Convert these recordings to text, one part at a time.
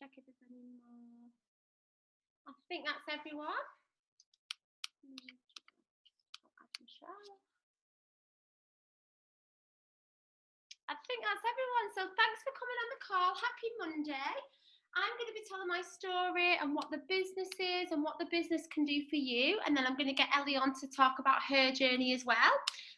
check if there's any more. I think that's everyone. I think that's everyone. So thanks for coming on the call. Happy Monday. I'm going to be telling my story and what the business is and what the business can do for you. And then I'm going to get Ellie on to talk about her journey as well.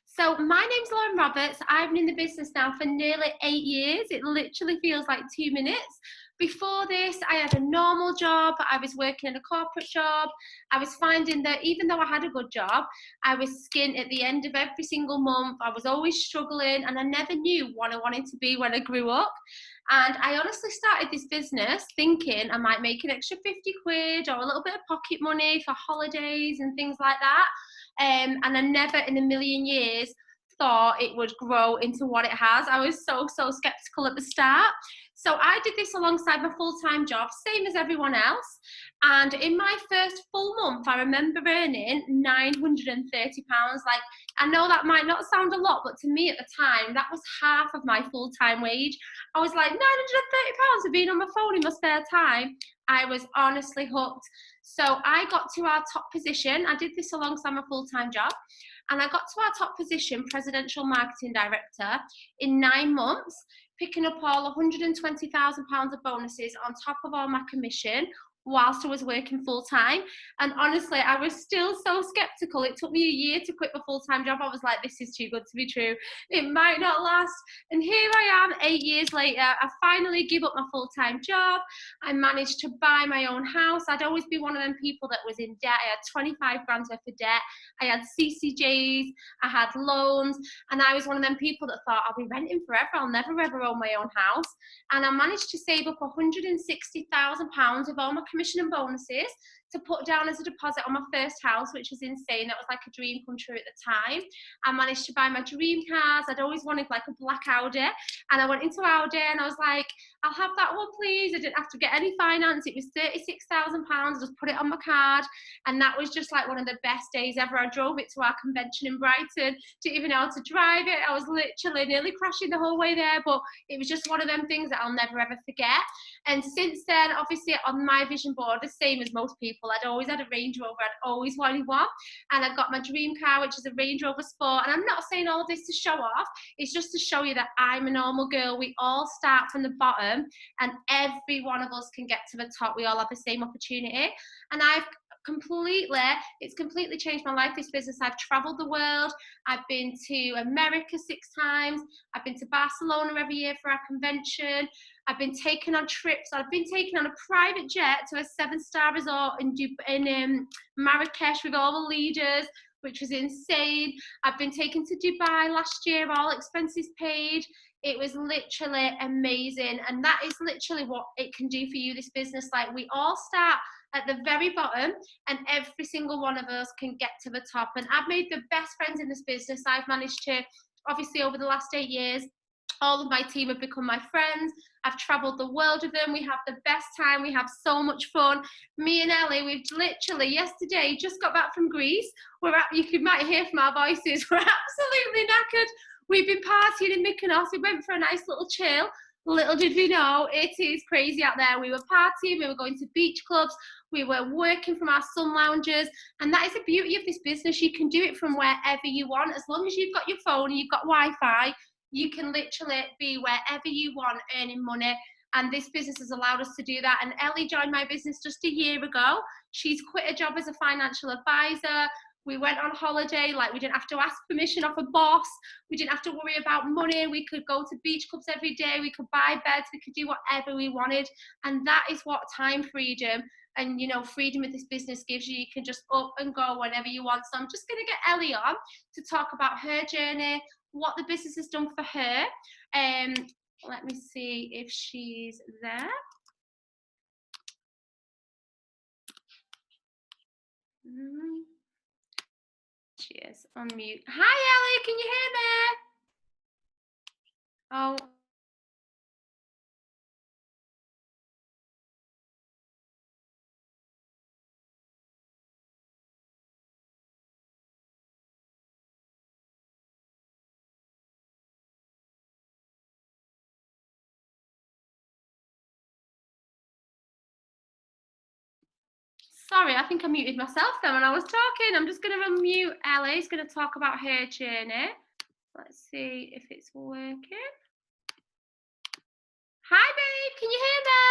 So my name's Lauren Roberts. I've been in the business now for nearly 8 years. It literally feels like 2 minutes. Before this, I had a normal job. I was working in a corporate job. I was finding that even though I had a good job, I was skint at the end of every single month. I was always struggling and I never knew what I wanted to be when I grew up. And I honestly started this business thinking I might make an extra 50 quid or a little bit of pocket money for holidays and things like that. And I never in a million years thought it would grow into what it has. I was so skeptical at the start. So I did this alongside my full-time job, same as everyone else. And in my first full month, I remember earning £930. Like, I know that might not sound a lot, but to me at the time, that was half of my full-time wage. I was like, £930 for being on my phone in my spare time. I was honestly hooked. So I got to our top position. I did this alongside my full-time job. And I got to our top position, Presidential Marketing Director, in 9 months, picking up all £120,000 of bonuses on top of all my commission whilst I was working full-time. And honestly, I was still so skeptical. It took me a year to quit my full-time job. I was like, this is too good to be true. It might not last. And here I am 8 years later. I finally give up my full-time job. I managed to buy my own house. I'd always be one of them people that was in debt. I had 25 grand worth of debt. I had CCJs, I had loans, and I was one of them people that thought, I'll be renting forever. I'll never ever own my own house. And I managed to save up £160,000 of all my commission and bonuses to put down as a deposit on my first house, which was insane. That was like a dream come true at the time. I managed to buy my dream cars. I'd always wanted like a black Audi, and I went into Audi and I was like, I'll have that one, please. I didn't have to get any finance. It was £36,000. I just put it on my card, and that was just like one of the best days ever. I drove it to our convention in Brighton, didn't even know how to drive it. I was literally nearly crashing the whole way there, but it was just one of them things that I'll never ever forget. And since then, obviously on my vision board, the same as most people, I'd always had a Range Rover. I'd always wanted one, and I got my dream car, which is a Range Rover Sport. And I'm not saying all of this to show off. It's just to show you that I'm a normal girl. We all start from the bottom, and every one of us can get to the top. We all have the same opportunity. And it's completely changed my life, this business. I've traveled the world. I've been to America 6 times. I've been to Barcelona every year for our convention. I've been taken on trips. I've been taken on a private jet to a 7-star resort in Marrakesh with all the leaders, which was insane. I've been taken to Dubai last year, all expenses paid. It was literally amazing. And that is literally what it can do for you, this business. Like, we all start at the very bottom, and every single one of us can get to the top. And I've made the best friends in this business. I've managed to, obviously over the last 8 years, all of my team have become my friends. I've traveled the world with them. We have the best time. We have so much fun. Me and Ellie, we've literally yesterday just got back from Greece. You might hear from our voices, we're absolutely knackered. We've been partying in Mykonos. We went for a nice little chill. Little did we know, it is crazy out there. We were partying, we were going to beach clubs, we were working from our sun lounges, and that is the beauty of this business. You can do it from wherever you want. As long as you've got your phone and you've got Wi-Fi, you can literally be wherever you want, earning money. And this business has allowed us to do that. And Ellie joined my business just a year ago. She's quit a job as a financial advisor. We went on holiday, like, we didn't have to ask permission off a boss. We didn't have to worry about money. We could go to beach clubs every day. We could buy beds. We could do whatever we wanted. And that is what time freedom and, you know, freedom with this business gives you. You can just up and go whenever you want. So I'm just going to get Ellie on to talk about her journey, what the business has done for her. Let me see if she's there. She is on mute. Hi, Ellie, can you hear me? Oh. Sorry, I think I muted myself then when I was talking. I'm just going to unmute Ellie. She's going to talk about her journey. Let's see if it's working. Hi, babe. Can you hear me?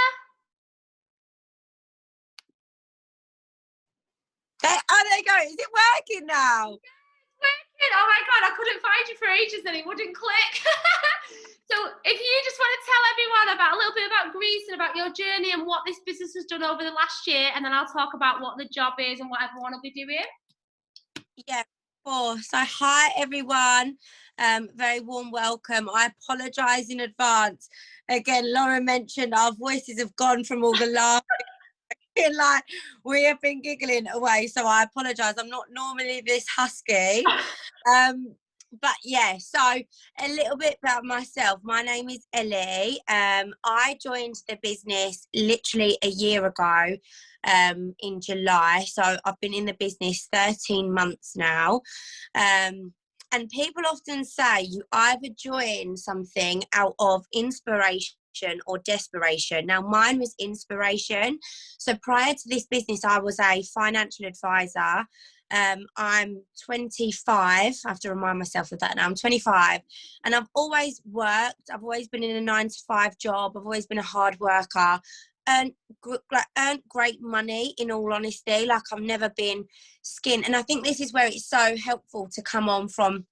There you go. Is it working now? Working. Oh my God, I couldn't find you for ages and it wouldn't click. So if you just want to tell everyone about a little bit about Greece and about your journey and what this business has done over the last year, and then I'll talk about what the job is and what everyone will be doing. Yeah, of course. So hi everyone. Very warm welcome. I apologise in advance. Again, Lauren mentioned our voices have gone from all the laughing. Like we have been giggling away, so I apologise. I'm not normally this husky. But yeah, so a little bit about myself. My name is Ellie. I joined the business literally a year ago, in July. So I've been in the business 13 months now. And people often say you either join something out of inspiration or desperation. Now, mine was inspiration. So prior to this business, I was a financial advisor. I'm 25. I have to remind myself of that now. I'm 25 and I've always worked. I've always been in a 9-to-5 job. I've always been a hard worker. Earned great money, in all honesty. Like I've never been skint. And I think this is where it's so helpful to come on from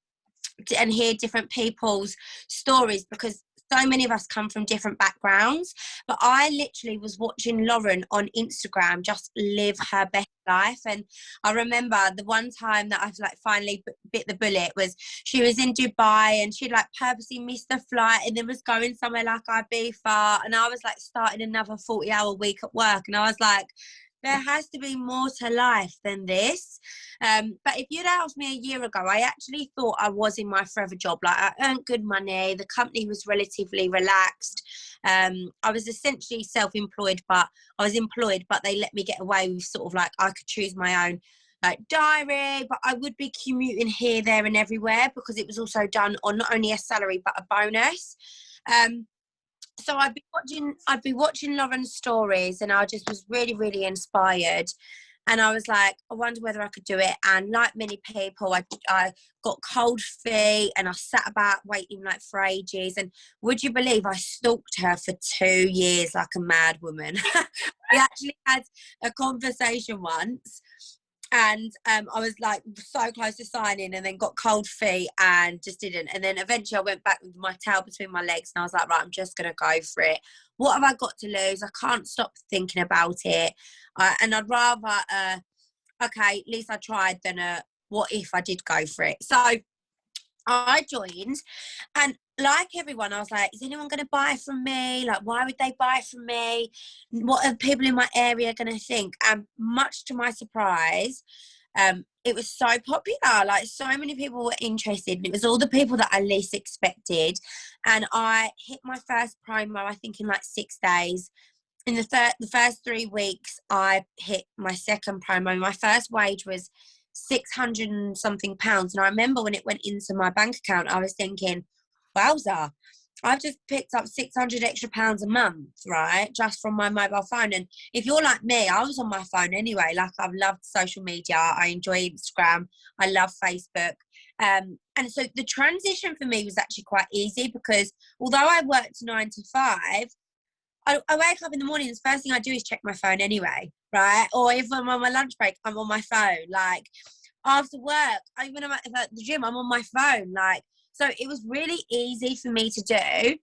and hear different people's stories, because so many of us come from different backgrounds. But I literally was watching Lauren on Instagram just live her best life. And I remember the one time that I like finally bit the bullet was she was in Dubai and she'd like purposely missed the flight and then was going somewhere like Ibiza, and I was like starting another 40-hour week at work, and I was like, there has to be more to life than this. But if you'd asked me a year ago, I actually thought I was in my forever job. Like I earned good money. The company was relatively relaxed. I was essentially self-employed, but I was employed, but they let me get away with sort of like I could choose my own like diary, but I would be commuting here, there and everywhere because it was also done on not only a salary, but a bonus. So I'd be watching Lauren's stories and I just was really, really inspired. And I was like, I wonder whether I could do it. And like many people, I got cold feet and I sat about waiting like for ages. And would you believe I stalked her for 2 years like a mad woman? We actually had a conversation once. And I was like so close to signing and then got cold feet and just didn't. And then eventually I went back with my tail between my legs and I was like, right, I'm just going to go for it. What have I got to lose? I can't stop thinking about it. And I'd rather, okay, at least I tried than what if I did go for it. So I joined, and like everyone, I was like, is anyone going to buy from me? Like, why would they buy from me? What are people in my area going to think? And much to my surprise, it was so popular. Like, so many people were interested. And it was all the people that I least expected. And I hit my first promo, I think, in like 6 days. In the first 3 weeks, I hit my second promo. My first wage was 600 and something pounds. And I remember when it went into my bank account, I was thinking, wowza, I've just picked up 600 extra pounds a month, right? Just from my mobile phone. And if you're like me, I was on my phone anyway. Like I've loved social media. I enjoy Instagram. I love Facebook. And so the transition for me was actually quite easy because although I worked 9 to 5, I wake up in the morning, the first thing I do is check my phone anyway, right? Or if I'm on my lunch break, I'm on my phone. Like after work, even if I'm at the gym, I'm on my phone. Like, so it was really easy for me to do.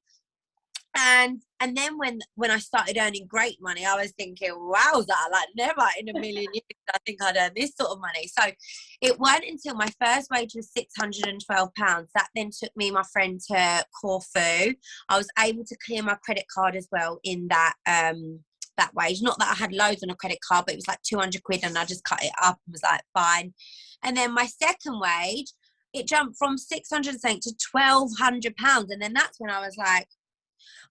And then when I started earning great money, I was thinking, wowza, like never in a million years I think I'd earn this sort of money. So it wasn't until my first wage was £612. That then took me and my friend to Corfu. I was able to clear my credit card as well in that that wage. Not that I had loads on a credit card, but it was like 200 quid and I just cut it up and was like, fine. And then my second wage, it jumped from 600 something to £1,200. And then that's when I was like,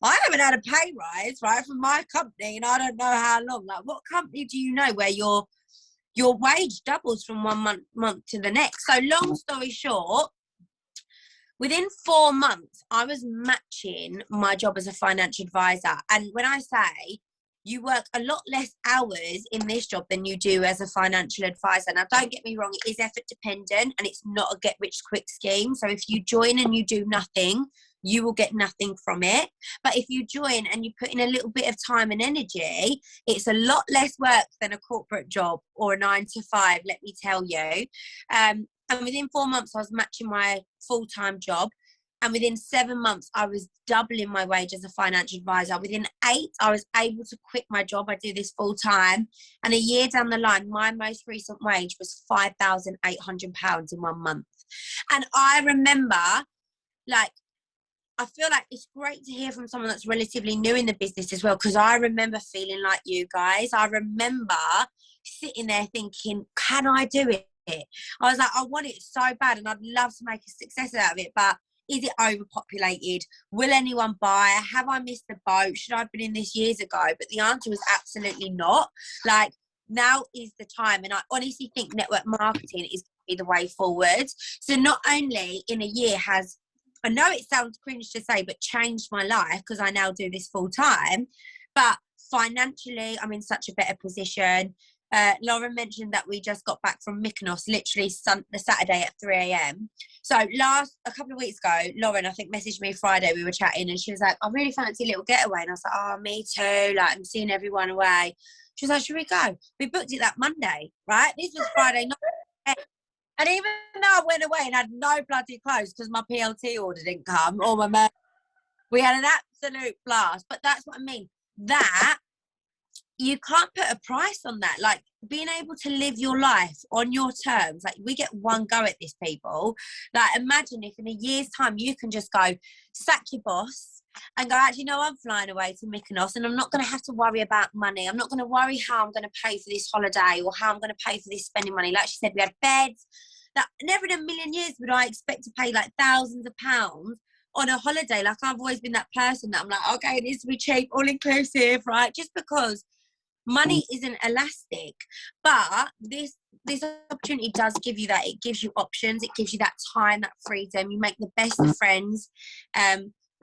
I haven't had a pay rise, right, from my company, and I don't know how long. Like, what company do you know where your wage doubles from one month to the next? So, long story short, within 4 months, I was matching my job as a financial advisor. And when I say you work a lot less hours in this job than you do as a financial advisor. Now, don't get me wrong, it is effort dependent and it's not a get rich quick scheme. So if you join and you do nothing, you will get nothing from it. But if you join and you put in a little bit of time and energy, it's a lot less work than a corporate job or a 9 to 5, let me tell you. And within 4 months, I was matching my full-time job. And within 7 months, I was doubling my wage as a financial advisor. Within 8, I was able to quit my job. I do this full time. And a year down the line, my most recent wage was £5,800 in 1 month. And I remember, like, I feel like it's great to hear from someone that's relatively new in the business as well, because I remember feeling like you guys. I remember sitting there thinking, can I do it? I was like, I want it so bad and I'd love to make a success out of it, but is it overpopulated? Will anyone buy? Have I missed the boat? Should I have been in this years ago? But the answer was absolutely not. Like, now is the time. And I honestly think network marketing is the way forward. So not only in a year has, I know it sounds cringe to say, but changed my life because I now do this full time, but financially I'm in such a better position. Lauren mentioned that we just got back from Mykonos, literally the Saturday at 3 a.m. So a couple of weeks ago, Lauren, I think, messaged me Friday. We were chatting and she was like, I really fancy a little getaway. And I was like, oh, me too. Like, I'm seeing everyone away. She was like, should we go? We booked it that Monday, right? This was Friday night. And even though I went away and had no bloody clothes because my PLT order didn't come, or we had an absolute blast. But that's what I mean. That, you can't put a price on that. Like, being able to live your life on your terms. Like, we get one go at this, people. Like, imagine if in a year's time you can just go sack your boss and go, actually, no, I'm flying away to Mykonos and I'm not going to have to worry about money. I'm not going to worry how I'm going to pay for this holiday or how I'm going to pay for this spending money. Like she said, we had beds. That never in a million years would I expect to pay like thousands of pounds on a holiday. Like, I've always been that person that I'm like, okay, it needs to be cheap, all inclusive, right? Just because money isn't elastic. But this opportunity does give you that. It gives you options. It gives you that time, that freedom. You make the best of friends.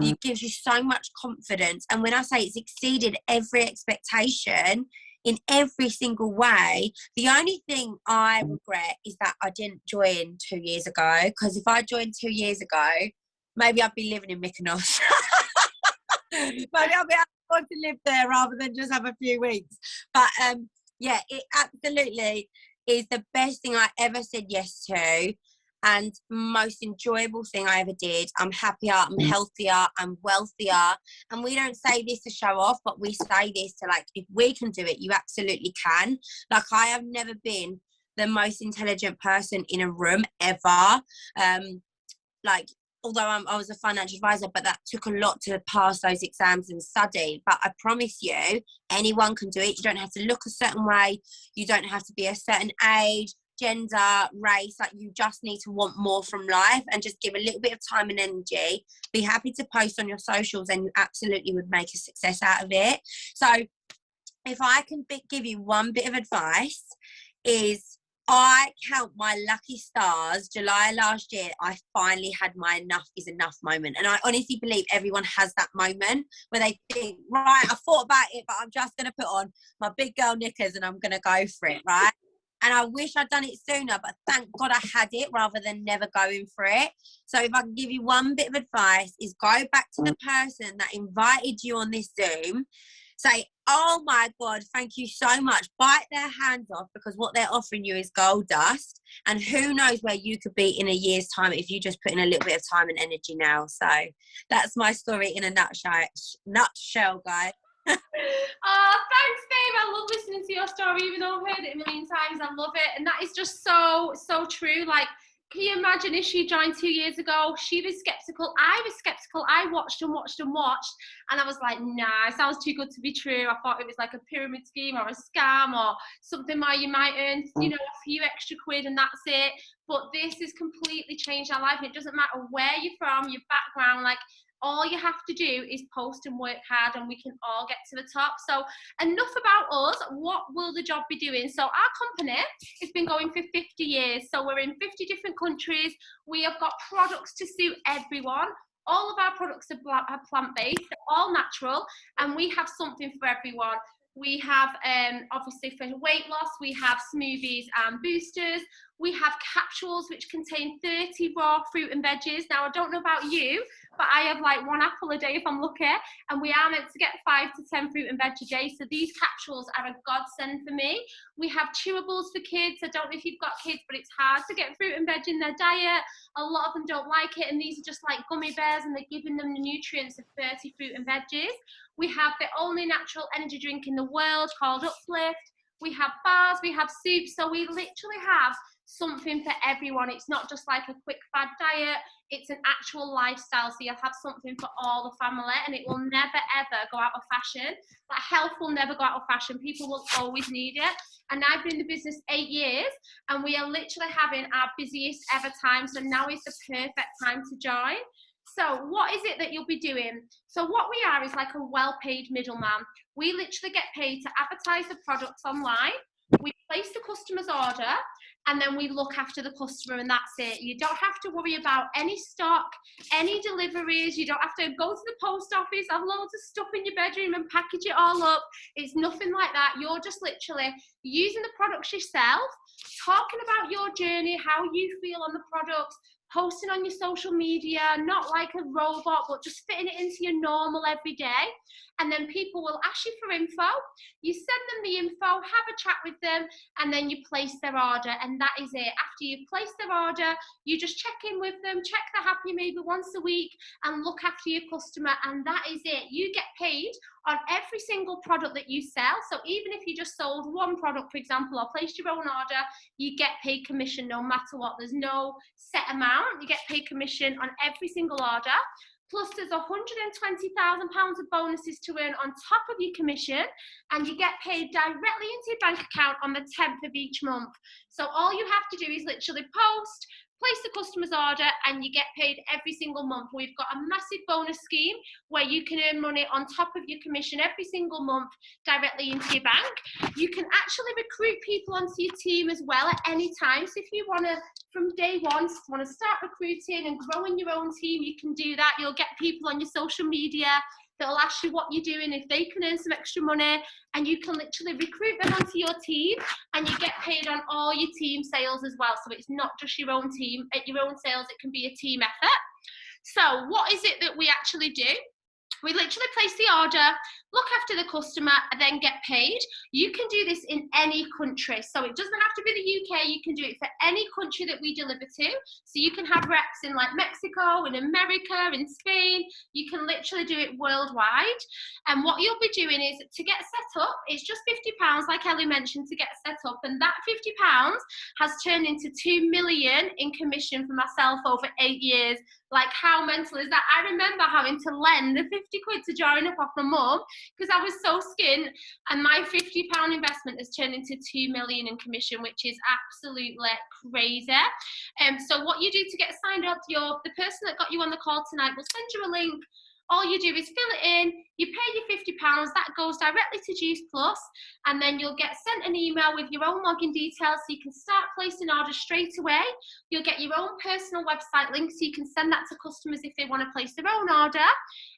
It gives you so much confidence. And when I say it's exceeded every expectation in every single way, the only thing I regret is that I didn't join 2 years ago. Because if I joined 2 years ago, maybe I'd be living in Mykonos. Maybe I'll be able to live there rather than just have a few weeks. But yeah, it absolutely is the best thing I ever said yes to, and most enjoyable thing I ever did. I'm happier, I'm healthier, I'm wealthier. And we don't say this to show off, but we say this to, like, if we can do it, you absolutely can. Like, I have never been the most intelligent person in a room ever. Like, although I was a financial advisor, but that took a lot to pass those exams and study. But I promise you, anyone can do it. You don't have to look a certain way. You don't have to be a certain age, gender, race. Like, you just need to want more from life and just give a little bit of time and energy. Be happy to post on your socials and you absolutely would make a success out of it. So if I can give you one bit of advice, is I count my lucky stars. July last year, I finally had my enough is enough moment. And I honestly believe everyone has that moment where they think, right, I thought about it, but I'm just going to put on my big girl knickers and I'm going to go for it, right? And I wish I'd done it sooner, but thank God I had it rather than never going for it. So if I can give you one bit of advice, is go back to the person that invited you on this Zoom. Say, oh my God, thank you so much. Bite their hands off, because what they're offering you is gold dust. And who knows where you could be in a year's time if you just put in a little bit of time and energy now. So that's my story in a nutshell, guys. Oh, thanks, babe. I love listening to your story, even though I've heard it a million times. I love it. And that is just so true. Like, can you imagine if she joined 2 years ago? She was skeptical. I was skeptical. I watched and watched and watched. And I was like, nah, it sounds too good to be true. I thought it was like a pyramid scheme or a scam or something where you might earn, a few extra quid and that's it. But this has completely changed our life. And it doesn't matter where you're from, your background, like, all you have to do is post and work hard and we can all get to the top. So enough about us. What will the job be doing? So our company has been going for 50 years. So we're in 50 different countries. We have got products to suit everyone. All of our products are plant-based, they're all natural, and we have something for everyone. We have, obviously for weight loss, we have smoothies and boosters. We have capsules which contain 30 raw fruit and veggies. Now, I don't know about you, but I have like 1 apple a day if I'm lucky, and we are meant to get 5 to 10 fruit and veg a day. So these capsules are a godsend for me. We have chewables for kids. I don't know if you've got kids, but it's hard to get fruit and veg in their diet. A lot of them don't like it, and these are just like gummy bears, and they're giving them the nutrients of 30 fruit and veggies. We have the only natural energy drink in the world called Uplift. We have bars, we have soups, so we literally have something for everyone. It's not just like a quick fad diet, it's an actual lifestyle, so you'll have something for all the family, and it will never ever go out of fashion. Like, health will never go out of fashion. People will always need it. And I've been in the business 8 years, and we are literally having our busiest ever time, so now is the perfect time to join. So what is it that you'll be doing? So what we are is like a well-paid middleman. We literally get paid to advertise the products online. We place the customer's order, and then we look after the customer, and that's it. You don't have to worry about any stock, any deliveries. You don't have to go to the post office, have loads of stuff in your bedroom and package it all up. It's nothing like that. You're just literally using the products yourself, talking about your journey, how you feel on the products, posting on your social media, not like a robot, but just fitting it into your normal everyday. And then people will ask you for info. You send them the info, have a chat with them, and then you place their order, and that is it. After you've placed their order, you just check in with them, check they're happy maybe once a week, and look after your customer, and that is it. You get paid on every single product that you sell. So even if you just sold one product, for example, or placed your own order, you get paid commission no matter what. There's no set amount. You get paid commission on every single order. Plus, there's £120,000 of bonuses to earn on top of your commission, and you get paid directly into your bank account on the 10th of each month. So all you have to do is literally post, place the customer's order, and you get paid every single month. We've got a massive bonus scheme where you can earn money on top of your commission every single month directly into your bank. You can actually recruit people onto your team as well at any time. So if you want to, from day one, want to start recruiting and growing your own team, you can do that. You'll get people on your social media that'll ask you what you're doing, if they can earn some extra money, and you can literally recruit them onto your team, and you get paid on all your team sales as well. So it's not just your own team, your own sales, it can be a team effort. So what is it that we actually do? We literally place the order, look after the customer, and then get paid. You can do this in any country. So it doesn't have to be the UK. You can do it for any country that we deliver to. So you can have reps in like Mexico, in America, in Spain. You can literally do it worldwide. And what you'll be doing is, to get set up, it's just £50, like Ellie mentioned, to get set up. And that £50 has turned into 2 million in commission for myself over 8 years. Like, how mental is that? I remember having to lend the 50 quid to join up off my mum because I was so skint, and my £50 investment has turned into 2 million in commission, which is absolutely crazy. So what you do to get signed up, the person that got you on the call tonight will send you a link. All you do is fill it in, you pay your £50, that goes directly to Juice Plus, and then you'll get sent an email with your own login details so you can start placing orders straight away. You'll get your own personal website link so you can send that to customers if they want to place their own order,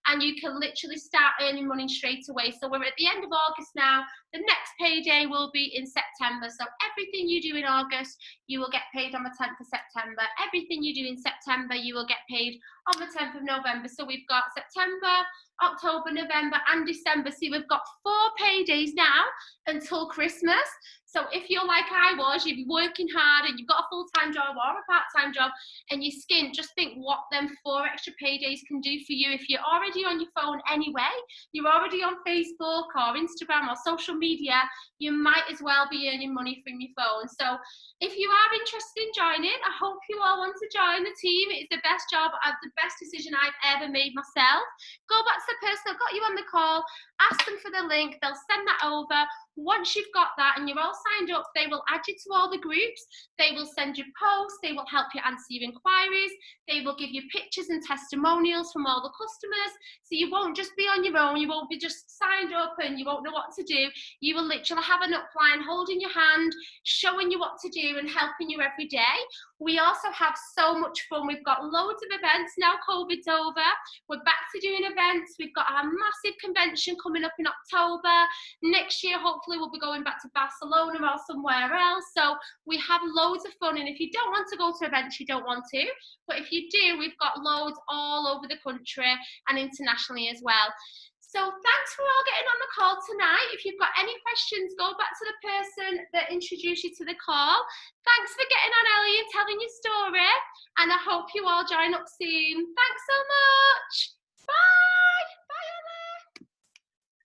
and you can literally start earning money straight away. So we're at the end of August now. The next payday will be in September. So everything you do in August, you will get paid on the 10th of September. Everything you do in September, you will get paid on the 10th of November. So we've got September, October, November, and December. So we've got 4 paydays now until Christmas. So if you're like I was, you've been working hard and you've got a full-time job or a part-time job and you're skint, just think what them 4 extra paydays can do for you. If you're already on your phone anyway, you're already on Facebook or Instagram or social media, you might as well be earning money from your phone. So if you are interested in joining, I hope you all want to join the team. It's the best job, the best decision I've ever made myself. Go back to the person that got you on the call, ask them for the link, they'll send that over. Once you've got that and you're all signed up, they will add you to all the groups. They will send you posts. They will help you answer your inquiries. They will give you pictures and testimonials from all the customers. So you won't just be on your own. You won't be just signed up and you won't know what to do. You will literally have an upline holding your hand, showing you what to do and helping you every day. We also have so much fun. We've got loads of events now. COVID's over. We're back to doing events. We've got our massive convention coming up in October. Next year, hopefully, we'll be going back to Barcelona or somewhere else. So we have loads of fun. And if you don't want to go to events, you don't want to. But if you do, we've got loads all over the country and internationally as well. So thanks for all getting on the call tonight. If you've got any questions, go back to the person that introduced you to the call. Thanks for getting on, Ellie, and telling your story. And I hope you all join up soon. Thanks so much. Bye.